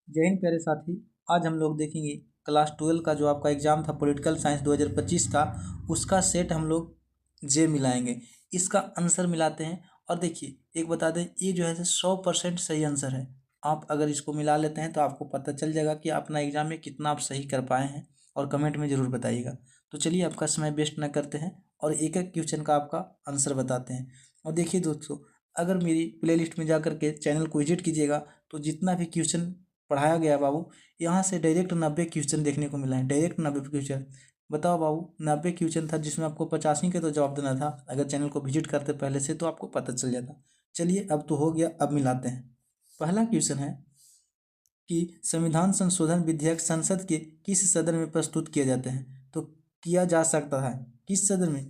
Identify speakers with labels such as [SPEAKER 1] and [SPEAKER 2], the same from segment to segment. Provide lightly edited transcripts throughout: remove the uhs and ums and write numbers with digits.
[SPEAKER 1] जय हिंद प्यारे साथी। आज हम लोग देखेंगे क्लास 12 का जो आपका एग्ज़ाम था पॉलिटिकल साइंस 2025 का, उसका सेट हम लोग जे मिलाएंगे। इसका आंसर मिलाते हैं और देखिए एक बता दें, ये जो है 100% सही आंसर है। आप अगर इसको मिला लेते हैं तो आपको पता चल जाएगा कि अपना एग्ज़ाम में कितना आप सही कर पाए हैं, और कमेंट में ज़रूर बताइएगा। तो चलिए आपका समय वेस्ट न करते हैं और एक एक क्वेश्चन का आपका आंसर बताते हैं। और देखिए दोस्तों, अगर मेरी प्लेलिस्ट में जा करके चैनल को विजिट कीजिएगा तो जितना भी क्वेश्चन पढ़ाया गया बाबू, यहाँ से डायरेक्ट 90 क्वेश्चन देखने को मिला है। Direct 90 question. बताओ बाबू, 90 क्वेश्चन था जिसमें आपको 85 के तो जवाब देना था। अगर चैनल को विजिट करते पहले से तो आपको पता चल जाता। चलिए अब तो हो गया, अब मिलाते हैं। पहला क्वेश्चन है कि संविधान संशोधन विधेयक संसद के किस सदन में प्रस्तुत किए जाते हैं? तो किया जा सकता है किस सदन में?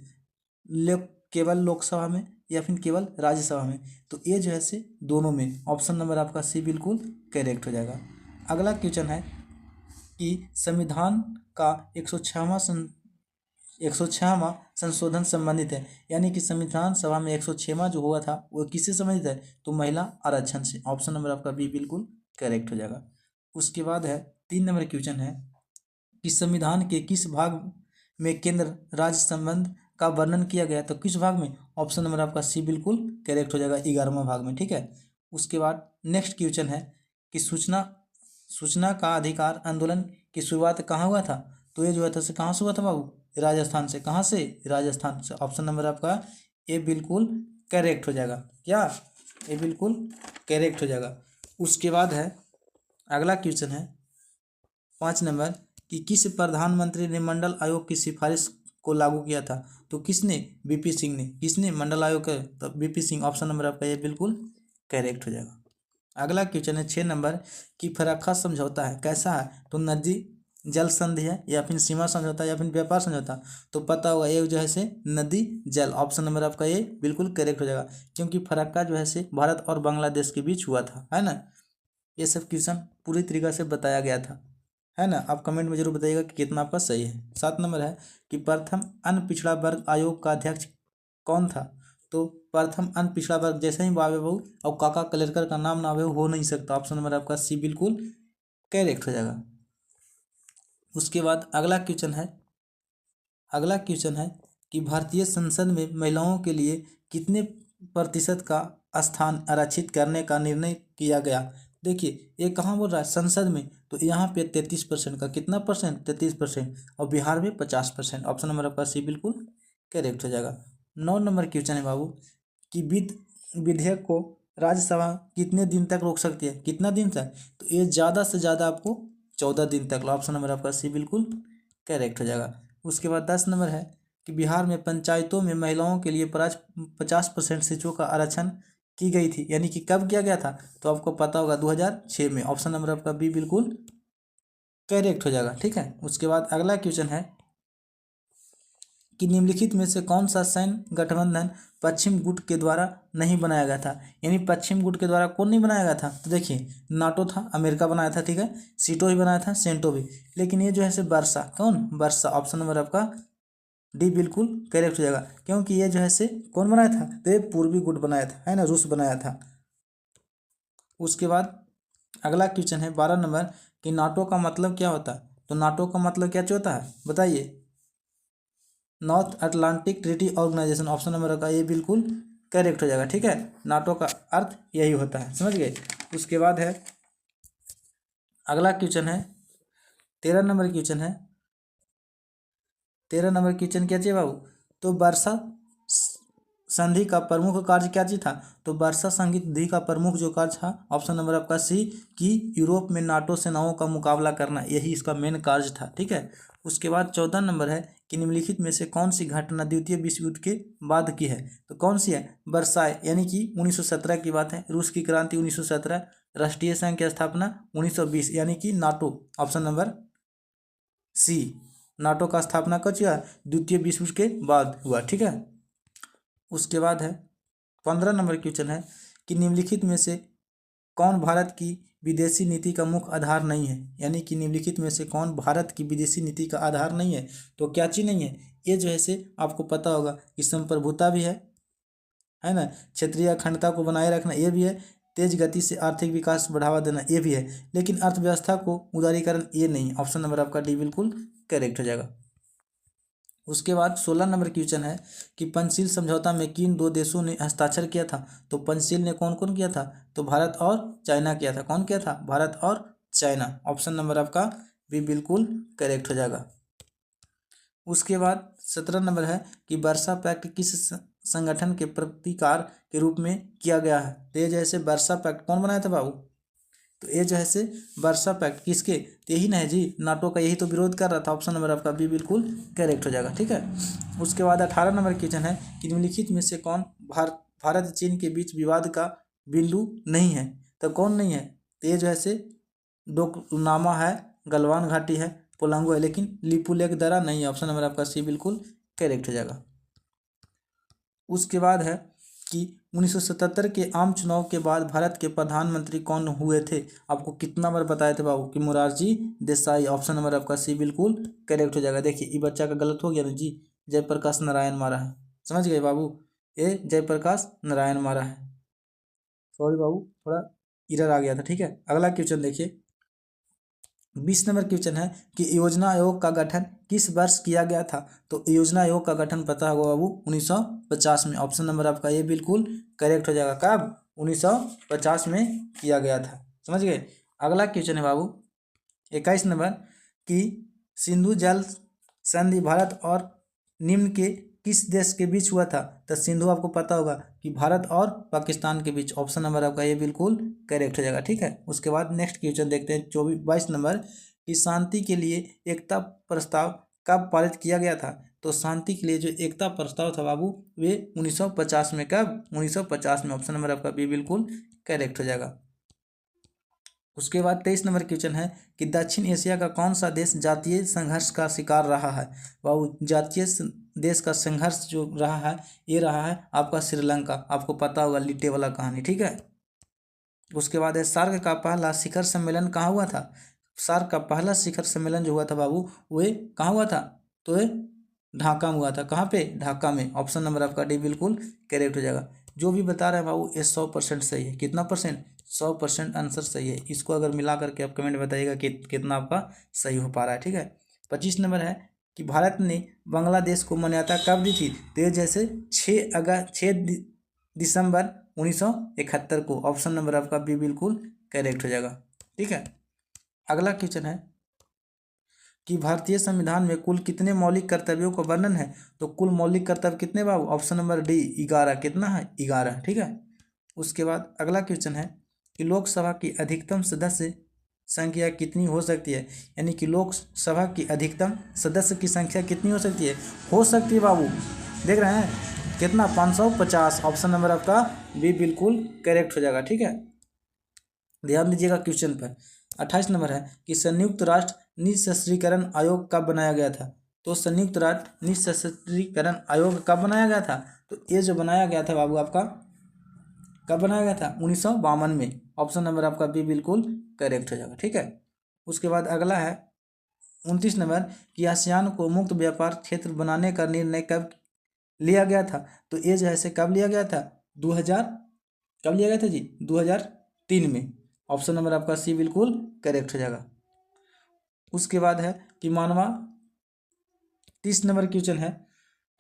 [SPEAKER 1] केवल लोकसभा में या फिर केवल राज्यसभा में? तो ये जो है से दोनों में। ऑप्शन नंबर आपका सी बिल्कुल करेक्ट हो जाएगा। अगला क्वेश्चन है कि संविधान का 106वां संशोधन संबंधित है, यानी कि संविधान सभा में 106वां जो हुआ था वो किससे संबंधित है? तो महिला आरक्षण से। ऑप्शन नंबर आपका बी बिल्कुल करेक्ट हो जाएगा। उसके बाद है 3 नंबर क्वेश्चन है कि संविधान के किस भाग में केंद्र राज्य संबंध का वर्णन किया गया? तो किस भाग में? ऑप्शन नंबर आपका सी बिल्कुल करेक्ट हो जाएगा, 11वां भाग में। ठीक है। उसके बाद नेक्स्ट क्वेश्चन है कि सूचना का अधिकार आंदोलन की शुरुआत कहाँ हुआ था? तो ये जो है था कहाँ से हुआ था बाबू? राजस्थान से। कहाँ से? राजस्थान से। ऑप्शन नंबर आपका ए बिल्कुल करेक्ट हो जाएगा। क्या? ए बिल्कुल करेक्ट हो जाएगा। उसके बाद है अगला क्वेश्चन है 5 नंबर कि किस प्रधानमंत्री ने मंडल आयोग की सिफारिश को लागू किया था? तो किसने? बीपी सिंह ने। किसने? मंडल आयोग का, तो बीपी सिंह। ऑप्शन नंबर आपका ये बिल्कुल करेक्ट हो जाएगा। अगला क्वेश्चन है 6 नंबर कि फरक्का समझौता है कैसा है? तो नदी जल संधि है या फिर सीमा समझौता या फिर व्यापार समझौता? तो पता होगा ये जो है से नदी जल। ऑप्शन नंबर आपका ये बिल्कुल करेक्ट हो जाएगा, क्योंकि फरक्का जो है से भारत और बांग्लादेश के बीच हुआ था, है ना। ये सब क्वेश्चन पूरी तरीका से बताया गया था, है ना। आप कमेंट में जरूर बताइएगा कि कितना आपका सही है। 7 नंबर है कि प्रथम अन्य पिछड़ा वर्ग आयोग का अध्यक्ष कौन था? तो प्रथम अन्य पिछड़ा वर्ग जैसे ही बाबे बहू और काका कलेरकर का नाम ना हो नहीं सकता। ऑप्शन नंबर आपका सी बिल्कुल करेक्ट हो जाएगा। उसके बाद अगला क्वेश्चन है कि भारतीय संसद में महिलाओं के लिए कितने प्रतिशत का स्थान आरक्षित करने का निर्णय किया गया? देखिए ये कहाँ बोल रहा है? संसद में। तो यहाँ पे 33% का। कितना परसेंट? 33%। और बिहार में 50%। ऑप्शन नंबर आपका सी बिल्कुल करेक्ट हो जाएगा। 9 नंबर क्वेश्चन है बाबू कि विधेयक को राज्यसभा कितने दिन तक रोक सकती है? कितना दिन तक? तो ये ज़्यादा से ज़्यादा आपको 14 दिन तक। ऑप्शन नंबर आपका सी बिल्कुल करेक्ट हो जाएगा। उसके बाद 10 नंबर है कि बिहार में पंचायतों में महिलाओं के लिए 50% सीटों का आरक्षण की गई थी, यानी कि कब किया गया था? तो आपको पता होगा 2006 में। ऑप्शन नंबर आपका बी बिल्कुल करेक्ट हो जाएगा। ठीक है। उसके बाद अगला क्वेश्चन है कि निम्नलिखित में से कौन सा सैन्य गठबंधन पश्चिम गुट के द्वारा नहीं बनाया गया था? यानी पश्चिम गुट के द्वारा कौन नहीं बनाया गया था? तो देखिए नाटो था, अमेरिका बनाया था, ठीक है। सीटो भी बनाया था, सेंटो भी। लेकिन ये जो है वर्षा, कौन? वर्षा। ऑप्शन नंबर आपका डी बिल्कुल करेक्ट हो जाएगा, क्योंकि ये जो है से कौन बनाया था? तो ये पूर्वी गुट बनाया था, है ना, रूस बनाया था। उसके बाद अगला क्वेश्चन है 12 नंबर कि नाटो का मतलब क्या होता है? तो नाटो का मतलब क्या होता है बताइए? North Atlantic Treaty Organization. Option number का ये बिल्कुल करेक्ट हो जाएगा। ठीक है। नाटो का अर्थ यही होता है, समझ गए। उसके बाद है अगला क्वेश्चन है 13 नंबर क्वेश्चन है। 13 नंबर क्वेश्चन क्या चाहिए बाबू? तो वर्षा संधि का प्रमुख कार्य क्या चीज था? तो वर्षा संधि का प्रमुख जो कार्य था, ऑप्शन नंबर आपका सी, कि यूरोप में नाटो सेनाओं का मुकाबला करना, यही इसका मेन कार्य था। ठीक है। उसके बाद 14 नंबर है कि निम्नलिखित में से कौन सी घटना द्वितीय विश्व युद्ध के बाद की है? तो कौन सी है? वर्साय, यानी कि 1917 की बात है। रूस की क्रांति 1917। राष्ट्रीय संघ की स्थापना 1920, यानी कि NATO. Option number C, NATO का स्थापना कब हुआ? द्वितीय विश्व युद्ध के बाद हुआ। ठीक है। उसके बाद है 15 नंबर क्वेश्चन है कि निम्नलिखित में से कौन भारत की विदेशी नीति का मुख्य आधार नहीं है? यानी कि निम्नलिखित में से कौन भारत की विदेशी नीति का आधार नहीं है? तो क्या चीज नहीं है? ये जो है से आपको पता होगा कि संप्रभुता भी है ना, क्षेत्रीय अखंडता को बनाए रखना ये भी है, तेज गति से आर्थिक विकास बढ़ावा देना ये भी है, लेकिन अर्थव्यवस्था को उदारीकरण ये नहीं। ऑप्शन नंबर आपका डी बिल्कुल करेक्ट हो जाएगा। उसके बाद 16 नंबर क्वेश्चन है कि पंचशील समझौता में किन दो देशों ने हस्ताक्षर किया था? तो पंचशील ने कौन कौन किया था? तो भारत और चाइना किया था। कौन किया था? भारत और चाइना। ऑप्शन नंबर आपका भी बिल्कुल करेक्ट हो जाएगा। उसके बाद 17 नंबर है कि वर्षा पैक्ट किस संगठन के प्रतिकार के रूप में किया गया है? तो ये जैसे वर्षा पैक्ट कौन बनाया था बाबू? तो ये जो है से वर्षा पैक्ट किसके? तो यही ना है जी, नाटो का, यही तो विरोध कर रहा था। ऑप्शन नंबर आपका बी बिल्कुल करेक्ट हो जाएगा। ठीक है। उसके बाद 18 नंबर क्वेश्चन है कि निम्नलिखित में से कौन भारत चीन के बीच विवाद का बिंदु नहीं है? तो कौन नहीं है? तो ये जो है से डोकलामा है, गलवान घाटी है, पोलांगो है, लेकिन लिपुलेख दर्रा नहीं है। ऑप्शन नंबर आपका सी बिल्कुल करेक्ट हो जाएगा। उसके बाद है कि 1977 के आम चुनाव के बाद भारत के प्रधानमंत्री कौन हुए थे? आपको कितना बार बताए थे बाबू कि मोरारजी देसाई। ऑप्शन नंबर आपका सी बिल्कुल करेक्ट हो जाएगा। देखिए ये बच्चा का गलत हो गया ना जी, जयप्रकाश नारायण मारा है, समझ गए बाबू? ये जयप्रकाश नारायण मारा है। सॉरी बाबू, थोड़ा इरर आ गया था। ठीक है, अगला क्वेश्चन देखिए। 20 नंबर क्वेश्चन है कि योजना आयोग का गठन किस वर्ष किया गया था? तो योजना आयोग का गठन पता होगा बाबू 1950 में। ऑप्शन नंबर आपका ये बिल्कुल करेक्ट हो जाएगा। कब? 1950 में किया गया था, समझ गए? अगला क्वेश्चन है बाबू 21 नंबर कि सिंधु जल संधि भारत और निम्न के किस देश के बीच हुआ था? तो सिंधु आपको पता होगा कि भारत और पाकिस्तान के बीच। ऑप्शन नंबर आपका ये बिल्कुल करेक्ट हो जाएगा। ठीक है। उसके बाद नेक्स्ट क्वेश्चन देखते हैं 22 नंबर कि शांति के लिए एकता प्रस्ताव कब पारित किया गया था? तो शांति के लिए जो एकता प्रस्ताव था बाबू वे 1950 में। कब? 1950 में। ऑप्शन नंबर आपका बी बिल्कुल करेक्ट हो जाएगा। उसके बाद 23 नंबर क्वेश्चन है कि दक्षिण एशिया का कौन सा देश जातीय संघर्ष का शिकार रहा है? बाबू जातीय देश का संघर्ष जो रहा है ये रहा है आपका श्रीलंका। आपको पता होगा लिट्टे वाला कहानी। ठीक है। उसके बाद है सार्क का पहला शिखर सम्मेलन कहाँ हुआ था? सार्क का पहला शिखर सम्मेलन जो हुआ था बाबू वे कहाँ हुआ था? तो ये ढाका में हुआ था। कहाँ पे? ढाका में। ऑप्शन नंबर आपका डी बिल्कुल करेक्ट हो जाएगा। जो भी बता रहे हैं बाबू ये 100% सही है। कितना परसेंट? 100% आंसर सही है। इसको अगर मिला करके आप कमेंट बताइएगा कि कितना आपका सही हो पा रहा है। ठीक है। 25 नंबर है कि भारत ने बांग्लादेश को मान्यता कब दी थी? तो ये जैसे 6 दिसंबर 1971 को। ऑप्शन नंबर आपका बी बिल्कुल करेक्ट हो जाएगा। ठीक है। अगला क्वेश्चन है कि भारतीय संविधान में कुल कितने मौलिक कर्तव्यों का वर्णन है? तो कुल मौलिक कर्तव्य कितने बाबू? Option number D 11। कितना है? 11। ठीक है। उसके बाद अगला क्वेश्चन है कि लोकसभा की अधिकतम सदस्य संख्या कितनी हो सकती है? यानी कि लोकसभा की अधिकतम सदस्य की संख्या कितनी हो सकती है? हो सकती है बाबू, देख रहे हैं कितना? 550। ऑप्शन नंबर आपका बी बिल्कुल करेक्ट हो जाएगा। ठीक है, ध्यान दीजिएगा क्वेश्चन पर। 28 नंबर है कि संयुक्त राष्ट्र निःशस्त्रीकरण आयोग कब बनाया गया था? तो संयुक्त राष्ट्र निःशस्त्रीकरण आयोग कब बनाया गया था? तो ये जो बनाया गया था बाबू आपका कब बनाया गया था? 1952 में। ऑप्शन नंबर आपका बी बिल्कुल करेक्ट हो जाएगा। ठीक है। उसके बाद अगला है 29 नंबर कि आसियान को मुक्त व्यापार क्षेत्र बनाने का निर्णय कब लिया गया था? तो ये जो है से कब लिया गया था? 2000 कब लिया गया था जी? 2003 में। ऑप्शन नंबर आपका सी बिल्कुल करेक्ट हो जाएगा। उसके बाद है कि मानवा 30 नंबर क्वेश्चन है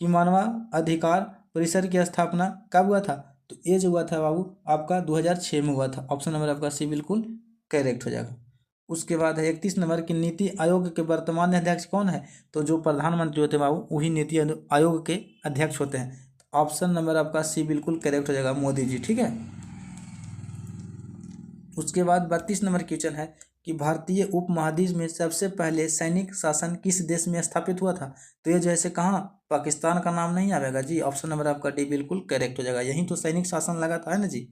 [SPEAKER 1] कि मानवा अधिकार परिषद की स्थापना कब हुआ था? तो ये जो हुआ था बाबू आपका 2006 में हुआ था। ऑप्शन नंबर आपका सी बिल्कुल करेक्ट हो जाएगा। उसके बाद है 31 नंबर की नीति आयोग के वर्तमान अध्यक्ष कौन है? तो जो प्रधानमंत्री होते हैं बाबू वही नीति आयोग के अध्यक्ष होते हैं। ऑप्शन नंबर आपका सी बिल्कुल करेक्ट हो जाएगा, मोदी जी। ठीक है। उसके बाद 32 नंबर क्वेश्चन है कि भारतीय उपमहाद्वीप में सबसे पहले सैनिक शासन किस देश में स्थापित हुआ था? तो ये जैसे कहाँ? पाकिस्तान का नाम नहीं आएगा जी। ऑप्शन नंबर आपका डी बिल्कुल करेक्ट हो जाएगा। यहीं तो सैनिक शासन लगा था, है ना जी।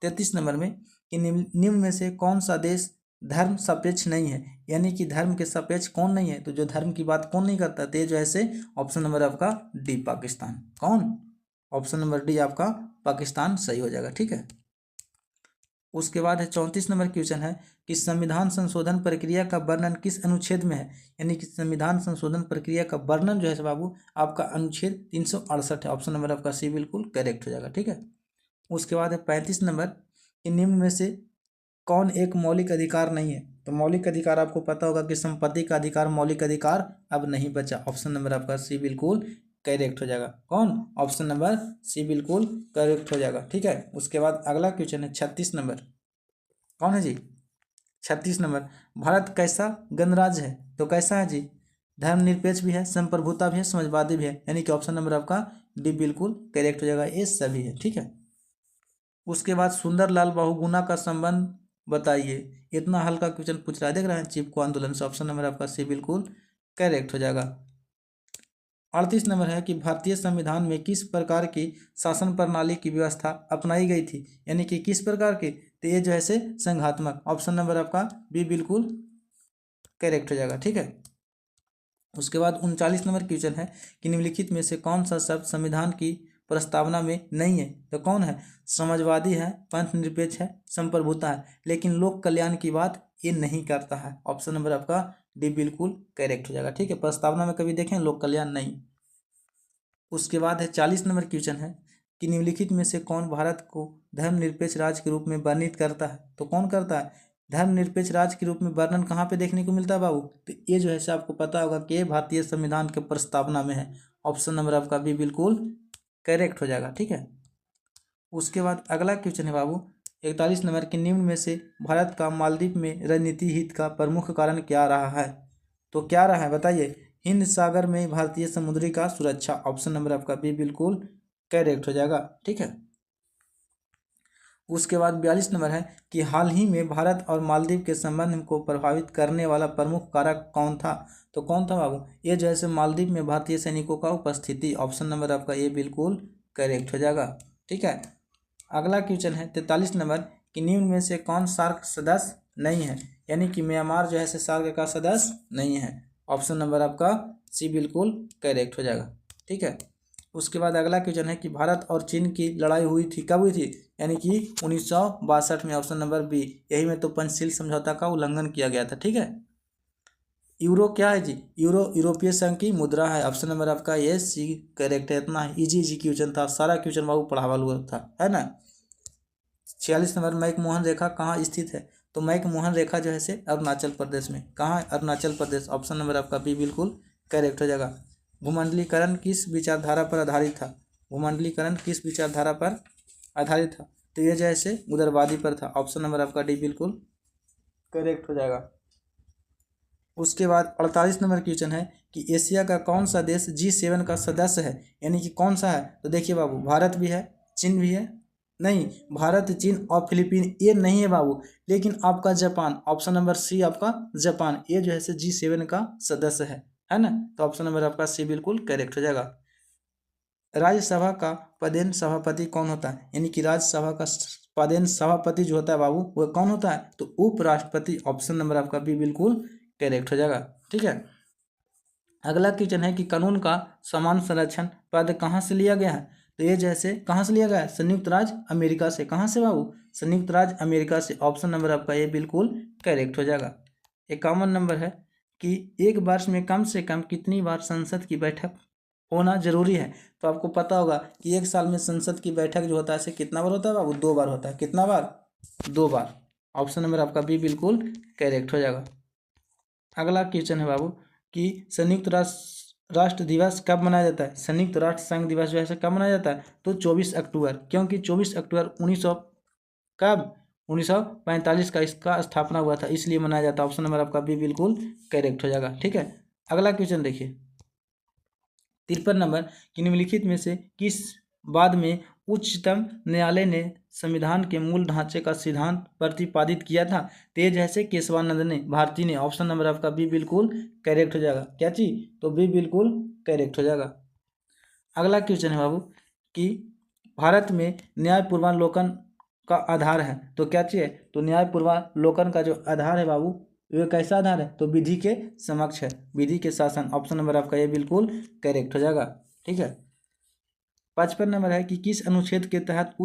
[SPEAKER 1] 33 नंबर में कि निम्न में से कौन सा देश धर्म सापेक्ष नहीं है? यानी कि धर्म के सापेक्ष कौन नहीं है? तो जो धर्म की बात कौन नहीं करता? तो ये जो ऐसे ऑप्शन नंबर आपका डी पाकिस्तान। कौन? ऑप्शन नंबर डी आपका पाकिस्तान सही हो जाएगा। ठीक है। उसके बाद है 34 नंबर क्वेश्चन है कि संविधान संशोधन प्रक्रिया का वर्णन किस अनुच्छेद में है? यानी कि संविधान संशोधन प्रक्रिया का वर्णन जो है बाबू आपका अनुच्छेद 368 है। ऑप्शन नंबर आपका सी बिल्कुल करेक्ट हो जाएगा। ठीक है। उसके बाद है 35 नंबर कि निम्न में से कौन एक मौलिक अधिकार नहीं है? तो मौलिक अधिकार आपको पता होगा कि संपत्ति का अधिकार मौलिक अधिकार अब नहीं बचा। ऑप्शन नंबर आपका सी बिल्कुल करेक्ट हो जाएगा। कौन? ऑप्शन नंबर सी बिल्कुल करेक्ट हो जाएगा। ठीक है, उसके बाद अगला क्वेश्चन है 36 नंबर। कौन है जी? 36 नंबर। भारत कैसा गणराज्य है? तो कैसा है जी? धर्मनिरपेक्ष भी है, संप्रभुता भी है, समाजवादी भी है, यानी कि ऑप्शन नंबर आपका डी बिल्कुल करेक्ट हो जाएगा। ये सभी है। ठीक है, उसके बाद सुंदरलाल बहुगुणा का संबंध बताइए। इतना हल्का क्वेश्चन पूछ रहा है, देख रहे हैं, चिपको आंदोलन से। ऑप्शन नंबर आपका सी बिल्कुल करेक्ट हो जाएगा। 38 नंबर है कि भारतीय संविधान में किस प्रकार की शासन प्रणाली की व्यवस्था अपनाई गई थी, यानी कि किस प्रकार की? तो ये जो है से संघात्मक। ऑप्शन नंबर आपका बी बिल्कुल करेक्ट हो जाएगा। ठीक है, उसके बाद 39 नंबर क्वेश्चन है कि निम्नलिखित में से कौन सा शब्द संविधान की प्रस्तावना में नहीं है? तो कौन है? समाजवादी है, पंथ निरपेक्ष है, संप्रभुता है, लेकिन लोक कल्याण की बात ये नहीं करता है। ऑप्शन नंबर आपका डी बिल्कुल करेक्ट हो जाएगा। ठीक है, प्रस्तावना में कभी देखें लोक कल्याण नहीं। उसके बाद है 40 नंबर क्वेश्चन है कि निम्नलिखित में से कौन भारत को धर्मनिरपेक्ष राज्य के रूप में वर्णित करता है? तो कौन करता है? धर्मनिरपेक्ष राज्य के रूप में वर्णन कहाँ पे देखने को मिलता है बाबू? तो ये जो है से आपको पता होगा कि ये भारतीय संविधान के प्रस्तावना में है। ऑप्शन नंबर आपका भी बिल्कुल करेक्ट हो जाएगा। ठीक है, उसके बाद अगला क्वेश्चन है बाबू 41 नंबर के निम्न में से भारत का मालदीव में रणनीति हित का प्रमुख कारण क्या रहा है? तो क्या रहा है बताइए? हिंद सागर में भारतीय समुद्री का सुरक्षा। ऑप्शन नंबर आपका बी बिल्कुल करेक्ट हो जाएगा। ठीक है, उसके बाद 42 नंबर है कि हाल ही में भारत और मालदीव के संबंध को प्रभावित करने वाला प्रमुख कारक कौन था? तो कौन था बाबू? ये जो है से मालदीव में भारतीय सैनिकों का उपस्थिति। ऑप्शन नंबर आपका ये बिल्कुल करेक्ट हो जाएगा। ठीक है, अगला क्वेश्चन है 43 नंबर कि निम्न में से कौन सार्क सदस्य नहीं है, यानी कि म्यांमार जो है से सार्क का सदस्य नहीं है। ऑप्शन नंबर आपका सी बिल्कुल करेक्ट हो जाएगा। ठीक है, उसके बाद अगला क्वेश्चन है कि भारत और चीन की लड़ाई हुई थी, कब हुई थी? यानी कि 1962 में। Option number B. यही में तो पंचशील समझौता का उल्लंघन किया गया था। ठीक है, यूरो क्या है जी? यूरो यूरोपीय संघ की मुद्रा है। ऑप्शन नंबर आपका ये सी करेक्ट है। इतना इजी इजी क्वेश्चन था, सारा क्वेश्चन बाबू पढ़ावा हुआ था, है ना। 46 नंबर मैकमोहन रेखा कहाँ स्थित है? तो मैकमोहन रेखा जो है से अरुणाचल प्रदेश में। कहाँ? अरुणाचल प्रदेश। ऑप्शन नंबर आपका बी बिल्कुल करेक्ट हो जाएगा। भूमंडलीकरण किस विचारधारा पर आधारित था? भूमंडलीकरण किस विचारधारा पर आधारित था? तो ये जो है से उदारवादी पर था। ऑप्शन नंबर आपका डी बिल्कुल करेक्ट हो जाएगा। उसके बाद 48 नंबर क्वेश्चन है कि एशिया का कौन सा देश G7 का सदस्य है, यानी कि कौन सा है? तो देखिए बाबू, भारत भी है, चीन भी है, नहीं, भारत, चीन और फिलीपीन ये नहीं है बाबू, लेकिन आपका जापान। ऑप्शन नंबर सी आपका जापान, ये जो है से G7 का सदस्य है ना। तो ऑप्शन नंबर आपका सी बिल्कुल करेक्ट हो जाएगा। राज्यसभा का पदेन सभापति कौन होता है, यानी कि राज्यसभा का पदेन सभापति जो होता है बाबू वो कौन होता है? तो उपराष्ट्रपति। ऑप्शन नंबर आपका बी बिल्कुल करेक्ट हो जाएगा। ठीक है, अगला क्वेश्चन है कि कानून का समान संरक्षण पद कहाँ से लिया गया है? तो ये जैसे कहाँ से लिया गया है? संयुक्त राज्य अमेरिका से। कहाँ से बाबू? संयुक्त राज्य अमेरिका से। ऑप्शन नंबर आपका ये बिल्कुल करेक्ट हो जाएगा। 51 नंबर है कि एक वर्ष में कम से कम कितनी बार संसद की बैठक होना जरूरी है? तो आपको पता होगा कि एक साल में संसद की बैठक जो होता है से कितना बार होता है बाबू? 2 बार होता है। कितना बार? 2 बार। ऑप्शन नंबर आपका बी बिल्कुल करेक्ट हो जाएगा। अगला क्वेश्चन है बाबू कि संयुक्त राष्ट्र दिवस कब मनाया जाता है? संयुक्त राष्ट्र संघ दिवस जो है कब मनाया जाता है? तो 24 अक्टूबर। क्योंकि 24 अक्टूबर 1945 का इसका स्थापना हुआ था, इसलिए मनाया जाता है। ऑप्शन नंबर आपका बी बिल्कुल करेक्ट हो जाएगा। ठीक है, अगला क्वेश्चन देखिए 53 नंबर कि निम्नलिखित में से किस बाद में उच्चतम न्यायालय ने संविधान के मूल ढांचे का सिद्धांत प्रतिपादित किया था? तेज जैसे केशवानंद ने, भारती ने। ऑप्शन नंबर आपका बी बिल्कुल करेक्ट हो जाएगा। क्या चीज? तो बी बिल्कुल करेक्ट हो जाएगा। अगला क्वेश्चन है बाबू कि भारत में न्याय पूर्वावलोकन का आधार है, तो क्या चीज है? तो न्याय पूर्वावलोकन का जो आधार है बाबू ये कैसा आधार है? तो विधि के समक्ष है, विधि के शासन। ऑप्शन नंबर आपका ये बिल्कुल करेक्ट हो जाएगा। ठीक है, 55 नंबर है कि किस अनुच्छेद के तहत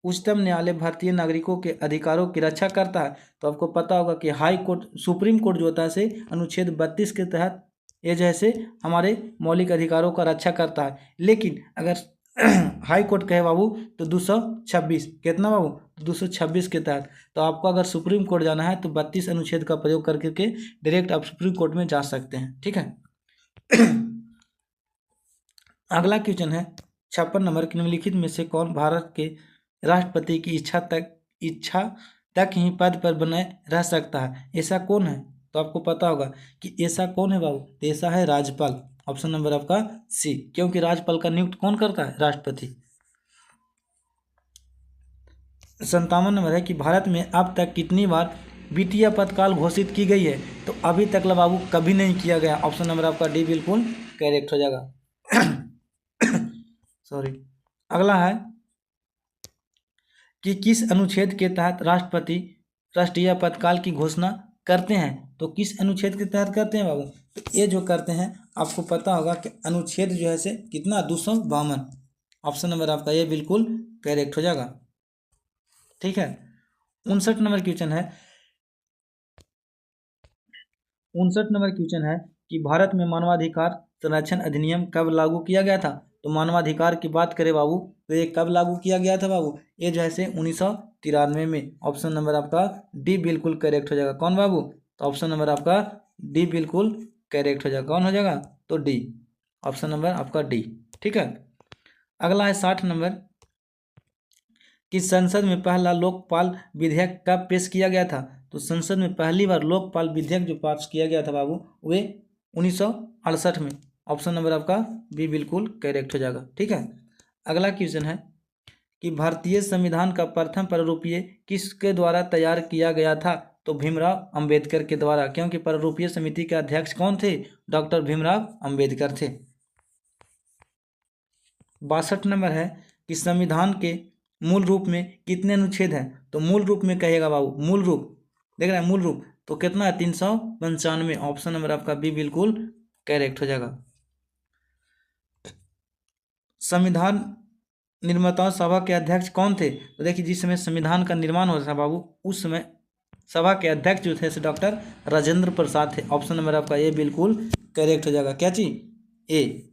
[SPEAKER 1] उच्चतम न्यायालय भारतीय नागरिकों के अधिकारों की रक्षा करता है? तो आपको पता होगा कि हाई कोर्ट, सुप्रीम कोर्ट जो होता है से अनुच्छेद 32 के तहत ये जैसे हमारे मौलिक अधिकारों का रक्षा करता है। लेकिन अगर हाई कोर्ट कहे बाबू तो 226, कितना बाबू 226 के तहत। तो आपको अगर सुप्रीम कोर्ट जाना है तो 32 अनुच्छेद का प्रयोग करके के डायरेक्ट आप सुप्रीम कोर्ट में जा सकते हैं, ठीक है। अगला क्वेश्चन है 56 नंबर, निम्नलिखित में से कौन भारत के राष्ट्रपति की इच्छा तक ही पद पर बने रह सकता है, ऐसा कौन है? तो आपको पता होगा कि ऐसा कौन है बाबू, तो ऐसा है राज्यपाल। ऑप्शन नंबर आपका सी, क्योंकि राज्यपाल का नियुक्त कौन करता है? राष्ट्रपति। 57 नंबर है कि भारत में अब तक कितनी बार वित्तीय आपातकाल घोषित की गई है? तो अभी तक बाबू कभी नहीं किया गया। ऑप्शन नंबर आपका डी बिल्कुल करेक्ट हो जाएगा। सॉरी। अगला है कि किस अनुच्छेद के तहत राष्ट्रपति राष्ट्रीय आपातकाल की घोषणा करते हैं? तो किस अनुच्छेद के तहत करते हैं बाबू? तो ये जो करते हैं आपको पता होगा कि अनुच्छेद जो है से कितना 252। ऑप्शन नंबर आपका ये बिल्कुल करेक्ट हो जाएगा, ठीक है। 59 नंबर क्वेश्चन है, 59 नंबर क्वेश्चन है कि भारत में मानवाधिकार संरक्षण अधिनियम कब लागू किया गया था? तो मानवाधिकार की बात करें बाबू तो ये कब लागू किया गया था बाबू? ये जो है से 1993 में। ऑप्शन नंबर आपका डी बिल्कुल करेक्ट हो जाएगा। कौन बाबू? तो ऑप्शन नंबर आपका डी बिल्कुल करेक्ट हो जाएगा। कौन हो जाएगा? तो डी, ऑप्शन नंबर आपका डी, ठीक है। अगला है 60 नंबर कि संसद में पहला लोकपाल विधेयक कब पेश किया गया था? तो संसद में पहली बार लोकपाल विधेयक जो पास किया गया था बाबू वे 1968 में। ऑप्शन नंबर आपका बी बिल्कुल करेक्ट हो जाएगा, ठीक है। अगला क्वेश्चन है कि भारतीय संविधान का प्रथम प्रारूपीय किसके द्वारा तैयार किया गया था? तो भीमराव अंबेडकर के द्वारा, क्योंकि प्रारूपीय समिति के अध्यक्ष कौन थे? डॉक्टर भीमराव अंबेडकर थे। 62 नंबर है कि संविधान के मूल रूप में कितने अनुच्छेद हैं? तो मूल रूप में कहेगा बाबू, मूल रूप देख रहे हैं, मूल रूप तो कितना है? 395। ऑप्शन नंबर आपका बी बिल्कुल करेक्ट हो जाएगा। संविधान निर्माता सभा के अध्यक्ष कौन थे? तो देखिए जिस समय संविधान का निर्माण हो रहा था बाबू उस समय सभा के अध्यक्ष जो थे डॉक्टर राजेंद्र प्रसाद थे। ऑप्शन नंबर आपका ये बिल्कुल करेक्ट हो जाएगा। क्या चीज? ए।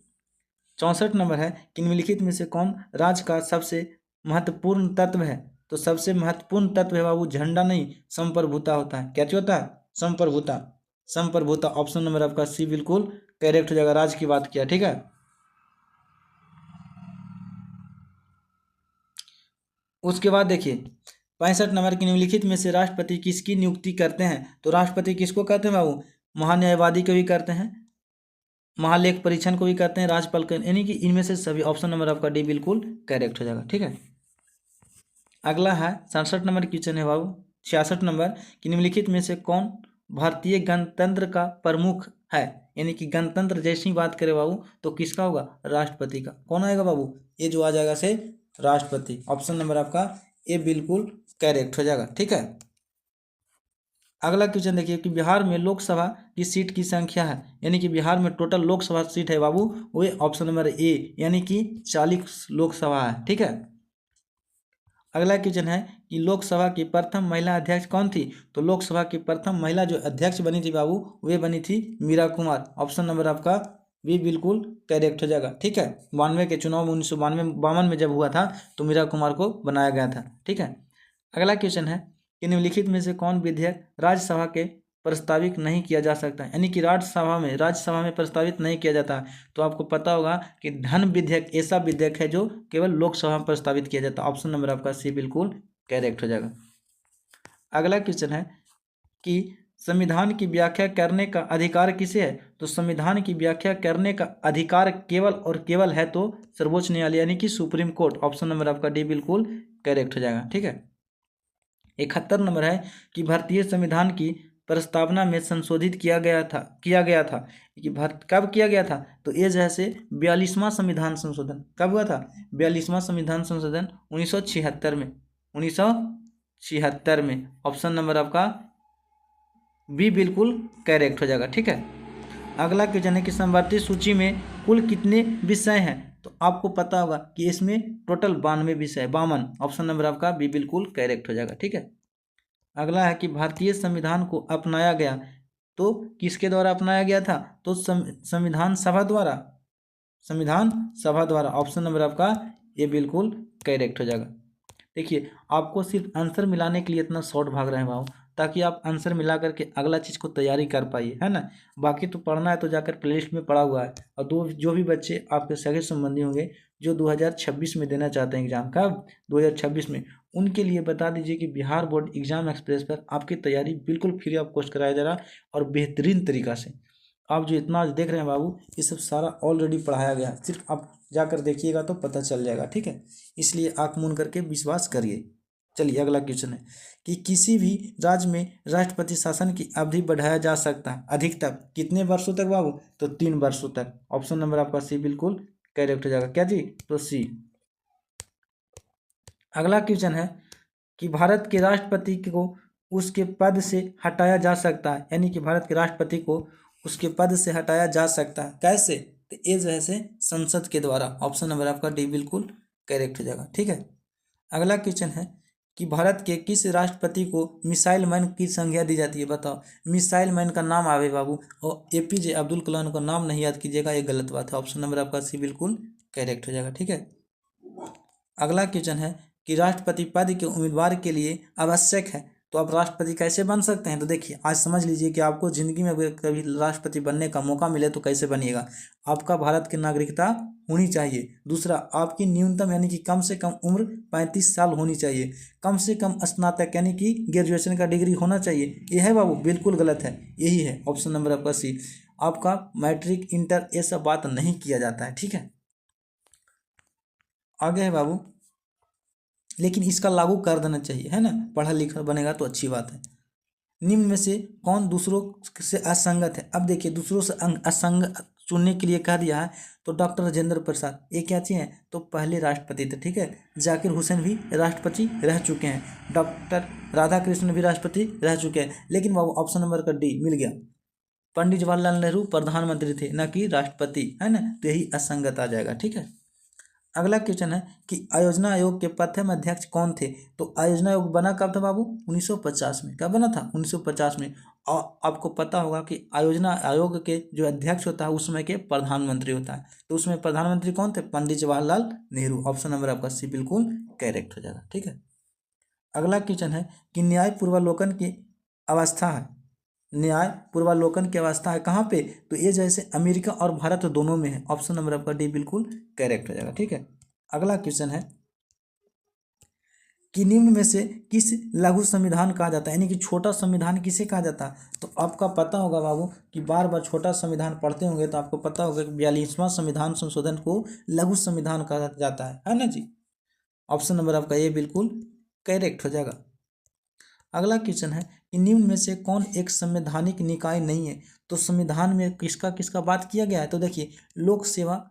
[SPEAKER 1] 64 नंबर है कि निम्नलिखित में से कौन राज्य का सबसे महत्वपूर्ण तत्व है? तो सबसे महत्वपूर्ण तत्व है बाबू झंडा नहीं, संप्रभुता होता है। क्या चीज होता है? संप्रभुता, संप्रभुता। ऑप्शन नंबर आपका सी बिल्कुल करेक्ट हो जाएगा। राज्य की बात किया, ठीक है। उसके बाद देखिए 65 नंबर की निम्नलिखित में से राष्ट्रपति किसकी नियुक्ति करते हैं? तो राष्ट्रपति किसको कहते हैं बाबू? महान्यायवादी को भी करते हैं, महालेख परीक्षण को भी करते हैं, राज्यपाल को, यानी कि इनमें से सभी। ऑप्शन नंबर आपका डी बिल्कुल करेक्ट हो जाएगा, ठीक है। अगला है 67 नंबर क्वेश्चन है बाबू 66 नंबर कि निम्नलिखित में से कौन भारतीय गणतंत्र का प्रमुख है? यानी कि गणतंत्र जैसी बात करें बाबू तो किसका होगा? राष्ट्रपति का। कौन आएगा बाबू? ये जो आ जाएगा से राष्ट्रपति। ऑप्शन नंबर आपका ए बिल्कुल करेक्ट हो जाएगा, ठीक है। अगला क्वेश्चन देखिए कि बिहार में लोकसभा की सीट की संख्या है, यानी कि बिहार में टोटल लोकसभा सीट है बाबू वो ऑप्शन नंबर ए, यानी कि 40 लोकसभा है, ठीक है। अगला क्वेश्चन है कि लोकसभा की प्रथम महिला अध्यक्ष कौन थी? तो लोकसभा की प्रथम महिला जो अध्यक्ष बनी थी बाबू वे बनी थी मीरा कुमार। ऑप्शन नंबर आपका भी बिल्कुल करेक्ट हो जाएगा, ठीक है। 92 के चुनाव में 1952 में जब हुआ था तो मीरा कुमार को बनाया गया था, ठीक है। अगला क्वेश्चन है कि निम्नलिखित में से कौन विधेयक राज्यसभा के प्रस्तावित नहीं किया जा सकता है? यानी कि राज्यसभा में प्रस्तावित नहीं किया जाता। तो आपको पता होगा कि धन विधेयक ऐसा विधेयक है जो केवल लोकसभा में प्रस्तावित किया जाता है। ऑप्शन नंबर आपका सी बिल्कुल करेक्ट हो जाएगा। अगला क्वेश्चन है कि संविधान की व्याख्या करने का अधिकार किसे है? तो संविधान की व्याख्या करने का अधिकार केवल और केवल है तो सर्वोच्च न्यायालय यानी कि सुप्रीम कोर्ट। ऑप्शन नंबर आपका डी बिल्कुल करेक्ट हो जाएगा, ठीक है। 71 नंबर है कि भारतीय संविधान की प्रस्तावना में संशोधित किया गया था कि कब किया गया था? तो ये जैसे 42वां संविधान संशोधन कब हुआ था? 42वां संविधान संशोधन 1976 में, 1976 में। ऑप्शन नंबर आपका बी बिल्कुल करेक्ट हो जाएगा, ठीक है। अगला क्वेश्चन है कि समवर्ती सूची में कुल कितने विषय हैं? तो आपको पता होगा कि इसमें टोटल 92 विषय, 52। ऑप्शन नंबर आपका बी बिल्कुल करेक्ट हो जाएगा, ठीक है। अगला है कि भारतीय संविधान को अपनाया गया तो किसके द्वारा अपनाया गया था? तो संविधान सभा द्वारा, संविधान सभा द्वारा। ऑप्शन नंबर आपका ये बिल्कुल करेक्ट हो जाएगा। देखिए आपको सिर्फ आंसर मिलाने के लिए इतना शॉर्ट भाग रहे हैं भाव, ताकि आप आंसर मिला करके अगला चीज़ को तैयारी कर पाइए, है ना। बाकी तो पढ़ना है तो जाकर प्लेलिस्ट में पढ़ा हुआ है। और जो भी बच्चे आपके सगे संबंधी होंगे जो 2026 में देना चाहते हैं एग्जाम, कब 2026 में, उनके लिए बता दीजिए कि बिहार बोर्ड एग्जाम एक्सप्रेस पर आपकी तैयारी बिल्कुल फ्री ऑफ कॉस्ट कराया जा रहा है और बेहतरीन तरीका से। आप जो इतना आज देख रहे हैं बाबू, ये सब सारा ऑलरेडी पढ़ाया गया है, सिर्फ आप जाकर देखिएगा तो पता चल जाएगा, ठीक है। इसलिए आंख मूंद करके विश्वास करिए। चलिए अगला क्वेश्चन है कि किसी भी राज्य में राष्ट्रपति शासन की अवधि बढ़ाया जा सकता है अधिकतम कितने वर्षों तक बाबू, तो 3 वर्षों तक। ऑप्शन नंबर आपका सी बिल्कुल करेक्ट हो जाएगा। क्या जी, तो सी। अगला क्वेश्चन है कि भारत के राष्ट्रपति को उसके पद से हटाया जा सकता है, यानी कि भारत के राष्ट्रपति को उसके पद से हटाया जा सकता है, कैसे, तो ये जो है से संसद के द्वारा। ऑप्शन नंबर आपका डी बिल्कुल करेक्ट हो जाएगा, ठीक है। अगला क्वेश्चन है कि भारत के किस राष्ट्रपति को मिसाइल मैन की संज्ञा दी जाती है, बताओ। मिसाइल मैन का नाम आवे बाबू और एपीजे अब्दुल कलाम का नाम नहीं याद कीजिएगा, ये गलत बात है। ऑप्शन नंबर आपका सी बिल्कुल करेक्ट हो जाएगा, ठीक है। अगला क्वेश्चन है कि राष्ट्रपति पद के उम्मीदवार के लिए आवश्यक है, तो आप राष्ट्रपति कैसे बन सकते हैं, तो देखिए आज समझ लीजिए कि आपको ज़िंदगी में अगर कभी राष्ट्रपति बनने का मौका मिले तो कैसे बनिएगा। आपका भारत की नागरिकता होनी चाहिए। दूसरा, आपकी न्यूनतम यानी कि कम से कम उम्र 35 साल होनी चाहिए। कम से कम स्नातक यानी कि ग्रेजुएशन का डिग्री होना चाहिए। ये है बाबू, बिल्कुल गलत है, यही है ऑप्शन नंबर आपका सी। आपका मैट्रिक, इंटर, ये सब बात नहीं किया जाता है, ठीक है। आगे है बाबू, लेकिन इसका लागू कर देना चाहिए, है ना, पढ़ा लिखा बनेगा तो अच्छी बात है। निम्न में से कौन दूसरों से असंगत है। अब देखिए दूसरों से असंग चुनने के लिए कह दिया है, तो डॉक्टर राजेंद्र प्रसाद ये क्या चीज़ है, तो पहले राष्ट्रपति थे, ठीक है। जाकिर हुसैन भी राष्ट्रपति रह चुके हैं, डॉक्टर राधा कृष्णन भी राष्ट्रपति रह चुके हैं, लेकिन बाबू ऑप्शन नंबर का डी मिल गया। पंडित जवाहरलाल नेहरू प्रधानमंत्री थे, न कि राष्ट्रपति, है ना, तो यही असंगत आ जाएगा, ठीक है। अगला क्वेश्चन है कि आयोजना आयोग के प्रथम अध्यक्ष कौन थे, तो आयोजना आयोग बना कब था बाबू, 1950 में। कब बना था, 1950 में। और आपको पता होगा कि आयोजना आयोग के जो अध्यक्ष होता है उस समय के प्रधानमंत्री होता है, तो उसमें प्रधानमंत्री कौन थे, पंडित जवाहरलाल नेहरू। ऑप्शन नंबर आपका सी बिल्कुल करेक्ट हो जाएगा, ठीक है। अगला क्वेश्चन है कि न्याय पूर्वावलोकन की अवस्था है, न्याय पूर्वावलोकन की अवस्था है कहाँ पे, तो ये जैसे अमेरिका और भारत दोनों में है। ऑप्शन नंबर आपका डी बिल्कुल करेक्ट हो जाएगा, ठीक है। अगला क्वेश्चन है कि निम्न में से किस लघु संविधान कहा जाता है, यानी कि छोटा संविधान किसे कहा जाता है, तो आपका पता होगा बाबू कि बार बार छोटा संविधान पढ़ते होंगे तो आपको पता होगा कि 42वां संविधान संशोधन को लघु संविधान कहा जाता है ना जी। ऑप्शन नंबर आपका ये बिल्कुल करेक्ट हो जाएगा। अगला क्वेश्चन है कि निम्न में से कौन एक संवैधानिक निकाय नहीं है, तो संविधान में किसका किसका बात किया गया है, तो देखिए लोक सेवा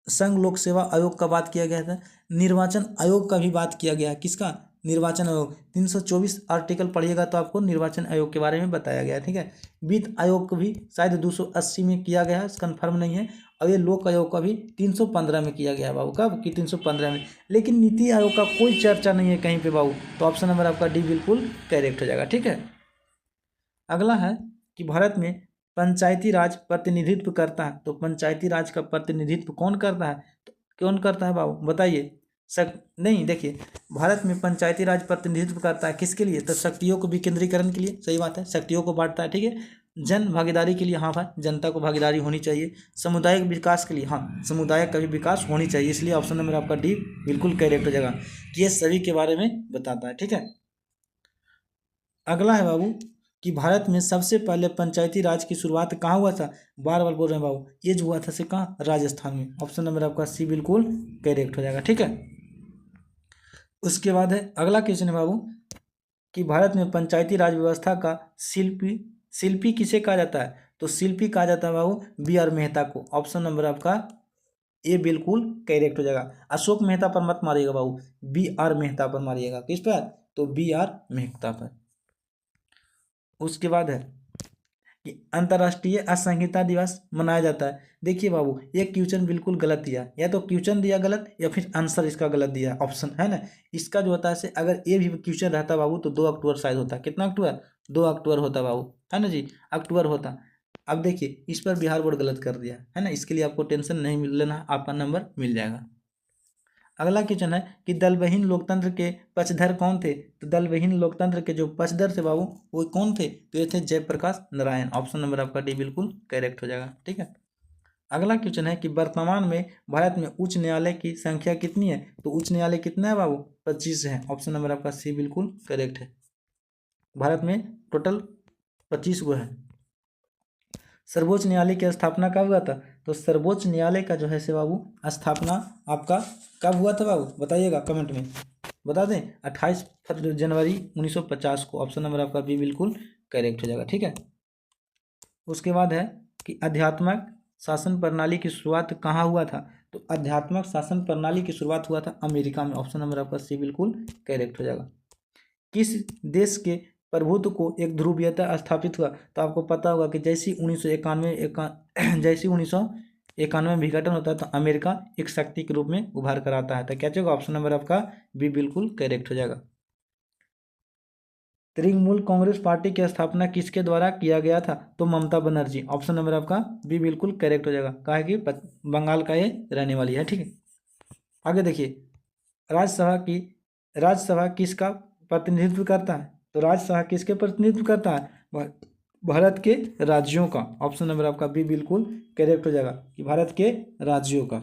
[SPEAKER 1] संघ लोक सेवा आयोग का बात किया गया था, निर्वाचन आयोग का भी बात किया गया है, किसका, निर्वाचन आयोग। 324 आर्टिकल पढ़िएगा तो आपको निर्वाचन आयोग के बारे में बताया गया है, ठीक है। वित्त आयोग को भी शायद 280 में किया गया है, कन्फर्म नहीं है। और ये लोक आयोग का भी 315 में किया गया है बाबू, कब कि 315 में। लेकिन नीति आयोग का कोई चर्चा नहीं है कहीं पे बाबू, तो ऑप्शन नंबर आपका डी बिल्कुल करेक्ट हो जाएगा, ठीक है। अगला है कि भारत में पंचायती राज प्रतिनिधित्व करता है, तो पंचायती राज का प्रतिनिधित्व कौन करता है, तो कौन करता है बाबू बताइए। नहीं, देखिए भारत में पंचायती राज प्रतिनिधित्व करता है किसके लिए, तो शक्तियों को विकेंद्रीकरण के लिए, सही बात है, शक्तियों को बांटता है, ठीक है। जन भागीदारी के लिए, हाँ भाई जनता को भागीदारी होनी चाहिए। सामुदायिक विकास के लिए, हाँ समुदाय का भी विकास होनी चाहिए, इसलिए ऑप्शन नंबर आपका डी बिल्कुल करेक्ट हो जाएगा कि ये सभी के बारे में बताता है, ठीक है। अगला है बाबू कि भारत में सबसे पहले पंचायती राज की शुरुआत कहाँ हुआ था, बार बार बोल रहे हैं बाबू, ये जो हुआ था से कहाँ, राजस्थान में। ऑप्शन नंबर आपका सी बिल्कुल करेक्ट हो जाएगा, ठीक है। उसके बाद है अगला क्वेश्चन है बाबू कि भारत में पंचायती राज व्यवस्था का शिल्पी किसे कहा जाता है, तो शिल्पी कहा जाता है बाबू बी आर मेहता को। ऑप्शन नंबर आपका ये बिल्कुल करेक्ट हो जाएगा। अशोक मेहता पर मत मारिएगा बाबू, बी आर मेहता पर मारिएगा, किस पर, तो बी आर मेहता पर। उसके बाद है कि अंतर्राष्ट्रीय असंहिता दिवस मनाया जाता है। देखिए बाबू ये क्वेश्चन बिल्कुल गलत दिया, या तो क्वेश्चन दिया गलत या फिर आंसर इसका गलत दिया, ऑप्शन है ना। इसका जो होता है से अगर ये भी क्वेश्चन रहता बाबू तो 2 अक्टूबर शायद होता, कितना अक्टूबर, 2 अक्टूबर होता बाबू, है ना जी, अक्टूबर होता। अब देखिए इस पर बिहार बोर्ड गलत कर दिया है ना, इसके लिए आपको टेंशन नहीं लेना, आपका नंबर मिल जाएगा। अगला क्वेश्चन है कि दलविहीन लोकतंत्र के पक्षधर कौन थे? तो दलविहीन लोकतंत्र के जो पक्षधर थे बाबू वो कौन थे? तो ये थे जयप्रकाश नारायण। ऑप्शन नंबर आपका डी बिल्कुल करेक्ट हो जाएगा। ठीक है, अगला क्वेश्चन है कि वर्तमान में भारत में उच्च न्यायालय की संख्या कितनी है? तो उच्च न्यायालय कितना है बाबू? 25 है। ऑप्शन नंबर आपका सी बिल्कुल करेक्ट है। भारत में टोटल 25 गो है। सर्वोच्च न्यायालय की स्थापना कब हुआ था? तो सर्वोच्च न्यायालय का जो है से बाबू स्थापना आपका कब हुआ था बाबू? बताइएगा कमेंट में, बता दें। 28 जनवरी 1950 को। ऑप्शन नंबर आपका बी बिल्कुल करेक्ट हो जाएगा। ठीक है, उसके बाद है कि आध्यात्मिक शासन प्रणाली की शुरुआत कहाँ हुआ था? तो आध्यात्मिक शासन प्रणाली की शुरुआत हुआ था अमेरिका में। ऑप्शन नंबर आपका सी बिल्कुल करेक्ट हो जाएगा। किस देश के प्रभुत्व को एक ध्रुवीयता स्थापित हुआ? तो आपको पता होगा कि जैसे 1991 जैसे 1991 में विघटन होता है तो अमेरिका एक शक्ति के रूप में उभार कर आता है। तो क्या होगा? ऑप्शन नंबर आपका बी बिल्कुल करेक्ट हो जाएगा। तृणमूल कांग्रेस पार्टी की स्थापना किसके द्वारा किया गया था? तो ममता बनर्जी। ऑप्शन नंबर आपका बी बिल्कुल करेक्ट हो जाएगा। कहा है कि बंगाल का ये रहने वाली है। ठीक है, आगे देखिए, राज्यसभा किसका प्रतिनिधित्व करता है? तो राज्यसभा किसके प्रतिनिधित्व करता है? भारत के राज्यों का। ऑप्शन नंबर आपका बी बिल्कुल करेक्ट हो जाएगा कि भारत के राज्यों का।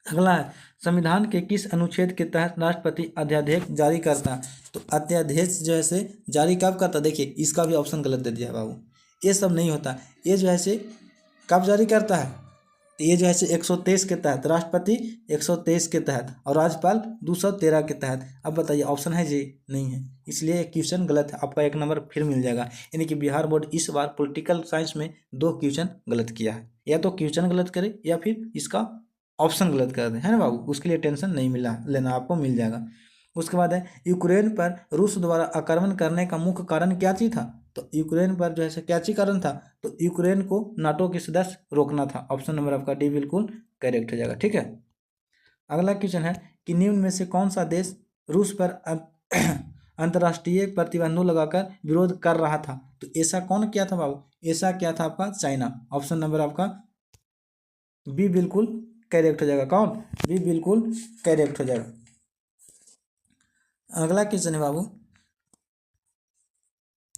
[SPEAKER 1] अगला है संविधान के किस अनुच्छेद के तहत राष्ट्रपति अध्यादेश जारी करता है? तो अध्यादेश जो है से जारी कब करता है? देखिए इसका भी ऑप्शन गलत दे दिया है बाबू, ये सब नहीं होता। ये जो है से कब जारी करता है? तो ये जो है से 123 के तहत, राष्ट्रपति 123 के तहत और राज्यपाल 213 के तहत। अब बताइए ऑप्शन है जी? नहीं है, इसलिए एक क्वेश्चन गलत है। आपका एक नंबर फिर मिल जाएगा। यानी कि बिहार बोर्ड इस बार पॉलिटिकल साइंस में 2 क्वेश्चन गलत किया है, या तो क्वेश्चन गलत करे या फिर इसका ऑप्शन गलत कर दे, है ना बाबू। उसके लिए टेंशन नहीं मिला लेना, आपको मिल जाएगा। उसके बाद है यूक्रेन पर रूस द्वारा आक्रमण करने का मुख्य कारण क्या चीज था? तो यूक्रेन पर जो है क्या चीज कारण था? तो यूक्रेन को नाटो के सदस्य रोकना था। ऑप्शन नंबर आपका डी बिल्कुल करेक्ट हो जाएगा। ठीक है, अगला क्वेश्चन है कि निम्न में से कौन सा देश रूस पर अंतर्राष्ट्रीय प्रतिबंधों लगाकर विरोध कर रहा था? तो ऐसा कौन किया था बाबू? ऐसा क्या था आपका? चाइना। ऑप्शन नंबर आपका बी बिल्कुल करेक्ट हो जाएगा। कौन? बी बिल्कुल करेक्ट हो जाएगा। अगला क्वेश्चन है बाबू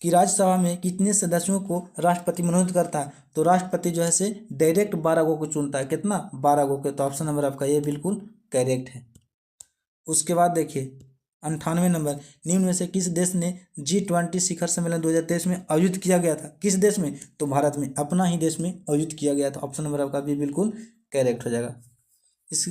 [SPEAKER 1] कि राज्यसभा में कितने सदस्यों को राष्ट्रपति मनोनीत करता है? तो राष्ट्रपति जो है से डायरेक्ट 12 को चुनता है। कितना? 12 को। तो ऑप्शन नंबर आपका ये बिल्कुल करेक्ट है। उसके बाद देखिए 98 नंबर, निम्न में से किस देश ने G20 शिखर सम्मेलन 2023 में आयोजित किया गया था? किस देश में? तो भारत में, अपना ही देश में आयोजित किया गया था। ऑप्शन नंबर आपका भी बिल्कुल करेक्ट हो जाएगा। इस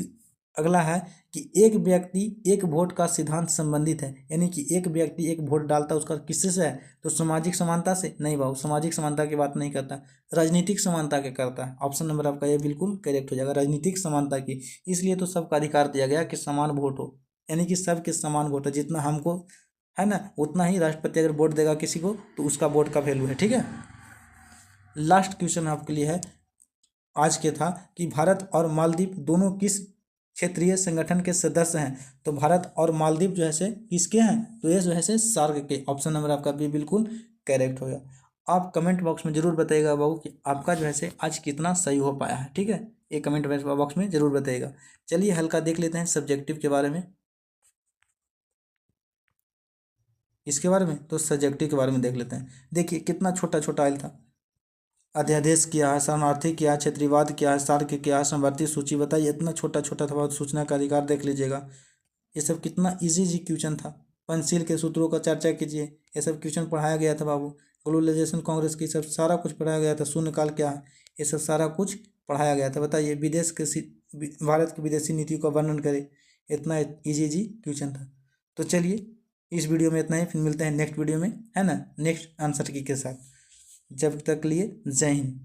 [SPEAKER 1] अगला है कि एक व्यक्ति एक वोट का सिद्धांत संबंधित है, यानी कि एक व्यक्ति एक वोट डालता है, उसका किससे से है? तो सामाजिक समानता से? नहीं बाबू, सामाजिक समानता की बात नहीं करता, राजनीतिक समानता के करता है। ऑप्शन नंबर आपका ये बिल्कुल करेक्ट हो जाएगा, राजनीतिक समानता की। इसलिए तो सबका अधिकार दिया गया कि समान वोट हो, यानी कि सबके समान वोट हो। जितना हमको है ना उतना ही राष्ट्रपति अगर वोट देगा किसी को तो उसका वोट का वैल्यू है। ठीक है, लास्ट क्वेश्चन आपके लिए है आज के था कि भारत और मालदीव दोनों किस क्षेत्रीय संगठन के सदस्य हैं? तो भारत और मालदीव जो है से किसके हैं? तो ये जो है से सार्क के। ऑप्शन नंबर आपका भी बिल्कुल करेक्ट होगा। आप कमेंट बॉक्स में जरूर बताइएगा बाबू कि आपका जो है से आज कितना सही हो पाया है। ठीक है, ये कमेंट बॉक्स में जरूर बताइएगा। चलिए हल्का देख लेते हैं सब्जेक्टिव के बारे में, इसके बारे में। तो सब्जेक्टिव के बारे में देख लेते हैं। देखिए कितना छोटा छोटा आयल था। अध्यादेश क्या है, शरणार्थी क्या है, क्षेत्रीवाद क्या है, सार्क क्या है, समवर्ती सूची। बताइए इतना छोटा छोटा था। सूचना का अधिकार देख लीजिएगा, ये सब कितना इजी क्वेश्चन था। पंचशील के सूत्रों का चर्चा कीजिए, ये सब क्वेश्चन पढ़ाया गया था बाबू। ग्लोबलाइजेशन कांग्रेस की सब सारा कुछ पढ़ाया गया था। शून्यकाल क्या है, ये सब सारा कुछ पढ़ाया गया था। बताइए विदेश के भारत की विदेशी नीति का वर्णन करें, इतना इजी क्वेश्चन था। तो चलिए इस वीडियो में इतना ही, फिर मिलते हैं नेक्स्ट वीडियो में, है ना, नेक्स्ट आंसर की के साथ। जब तक लिए जय हिंद।